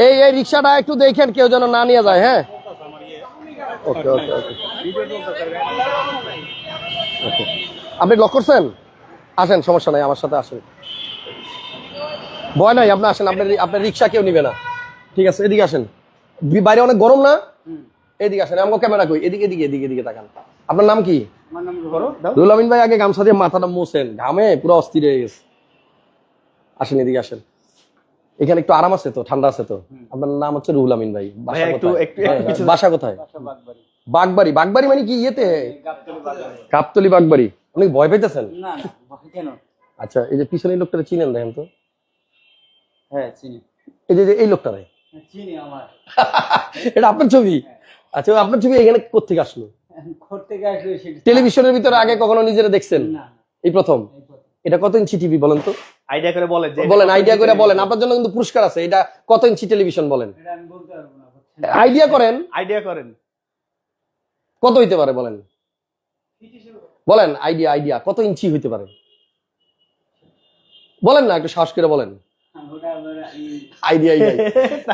এই রিক্সাটা একটু দেখেন কেউ যেন না নিয়ে যায়। হ্যাঁ, ওকে ওকে ওকে ওকে। আপনি লক করছেন? আসেন, সমস্যা নাই, আমার সাথে আসেন, ভয় নাই, আপনি আসেন। আপনার রিক্সা কেউ নিবে না। ঠিক আছে, এদিকে আসেন। বাইরে অনেক গরম না? এদিকে আসেন। আমাকে ক্যামেরা কই, এদিকে এদিকে এদিকে এদিকে তাকান। আপনার নাম কি? রুহুল আমিন ভাই। আগে গামছা দিয়ে মাথাটা মুছেন, ঘামে পুরো অস্থির হয়ে গেছে। আসেন, এদিকে আসেন। এখানে একটু আরাম আছে তো, ঠান্ডা আছে তো। আপনার নাম হচ্ছে রুহুল আমিন ভাই। বাসা কোথায়? বাগবাড়ি। বাগবাড়ি মানে কি ইয়েতে? গাবতলী বাগবাড়ি। আপনি ভয় পাইতেছেন? আচ্ছা, এই যে পিছনে এই লোকটা চিনেন? দেখেন তো। হ্যাঁ চিনি। এই যে এই লোকটারে চিনি আমার। এটা আপনার ছবি? আচ্ছা, আপনার ছবি এখানে কোত্থেকে আসলো? টেলিভিশনের ভিতরে আগে কখনো নিজেরা দেখছেন? এই প্রথম। এটা কত ইঞ্চি টিভি বলেন তো? আইডিয়া করে বলেন। বলেন, আইডিয়া করে বলেন। আপনার জন্য কিন্তু পুরস্কার আছে। এটা কত ইঞ্চি টেলিভিশন বলেন? আইডিয়া করেন। আইডিয়া করেন। কত হইতে পারে বলেন? বলেন, আইডিয়া কত ইঞ্চি হইতে পারে বলেন না, একটু সাহস করে বলেন। আইডিয়া।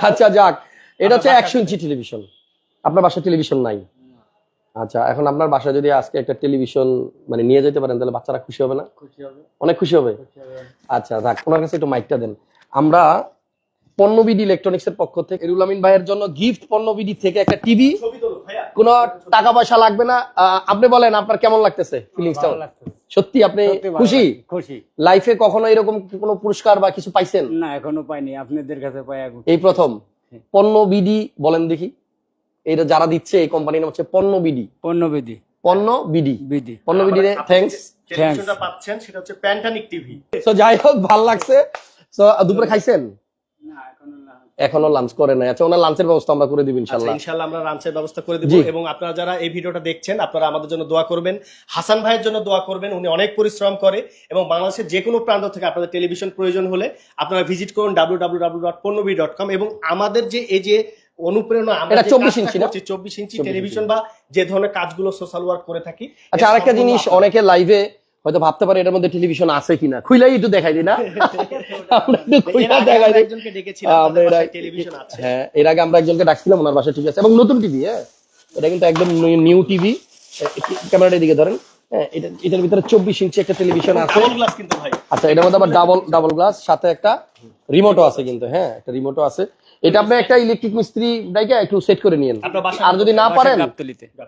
আচ্ছা যাক, এটা হচ্ছে 100 ইঞ্চি টেলিভিশন। আপনার বাসায় টেলিভিশন নাই? আচ্ছা, এখন আপনার বাসায় যদি আজকে একটা টেলিভিশন মানে নিয়ে যেতে পারেন, তাহলে বাচ্চারা খুশি হবে না? অনেক খুশি হবে। আচ্ছা যাক, ওনার কাছে একটু মাইকটা দেন। আমরা পণ্যবিডি ইলেকট্রনিক্স এর পক্ষ থেকে রুহুল আমিন ভাইয়ের জন্য গিফট পণ্যবিডি থেকে একটা টিভি। কোনো টাকা পয়সা লাগবে না। আপনি বলেন আপনার কেমন লাগতেছে? ফিলিংসটা সত্যি আপনি খুশি? খুশি। লাইফে কখনো এরকম কোনো পুরস্কার বা কিছু পাইছেন? না, এখনো পাইনি, আপনাদের কাছে পাই এই প্রথম। পণ্যবিডি বলেন দেখি। এটা যারা দিচ্ছে এই কোম্পানির নাম হচ্ছে পণ্যবিডি। পণ্যবিধি। পণ্যবিডি। পণ্যবিডি রে থ্যাঙ্কস। টেলিভিশনটা পাচ্ছেন, সেটা হচ্ছে প্যান্টানিক টিভি। সো যাই হোক, ভালো লাগছে। সো দুপুরে খাইছেন? না, এখনো না। এখনো লাঞ্চ করে নাই। আচ্ছা, ওনার লাঞ্চের ব্যবস্থা আমরা করে দিব ইনশাআল্লাহ। ইনশাআল্লাহ আমরা লাঞ্চের ব্যবস্থা করে দেব। এবং আপনারা যারা এই ভিডিওটা দেখছেন, আপনারা আমাদের জন্য দোয়া করবেন, হাসান ভাইয়ের জন্য দোয়া করবেন। উনি অনেক পরিশ্রম করে এবং বাংলাদেশের যে কোনো প্রান্ত থেকে আপনাদের টেলিভিশন প্রয়োজন হলে আপনারা ভিজিট করুন www.ponnobidi.com। এবং আমাদের যে এই যে অনুপ্রেরণা, আমরা এটা 24 ইঞ্চি না? 24 ইঞ্চি টেলিভিশন বা যে ধরনের কাজগুলো সোশ্যাল ওয়ার্ক করে থাকি। আচ্ছা, আরেকটা জিনিস, অনেকে লাইভে হয়তো ভাবতে পারে এটার মধ্যে টেলিভিশন আছে কিনা। খুইলাই একটু দেখাই দিই না? আমরা একটু খুইলা দেখাই দিই। একজনকে ডেকেছিলাম, আমাদের বাসায় টেলিভিশন আছে। হ্যাঁ, এর আগে আমরা একজনকে ডাকছিলাম, ওনার বাসায় ঠিক আছে। এবং নতুন টিভি। হ্যাঁ, এটা কিন্তু একদম নিউ টিভি। ক্যামেরাটা দিকে ধরেন। হ্যাঁ, এটার ভিতরে 24 ইঞ্চি একটা টেলিভিশন আছে। ডাবল গ্লাস কিন্তু ভাই। আচ্ছা, এটার মধ্যে আবার ডাবল গ্লাস, সাথে একটা রিমোটও আছে কিন্তু। হ্যাঁ, একটা রিমোটও আছে। এটা আপনি একটা ইলেকট্রিক মিস্ত্রি ডাইকে একটু সেট করে নিয়েন। আর যদি না পারেন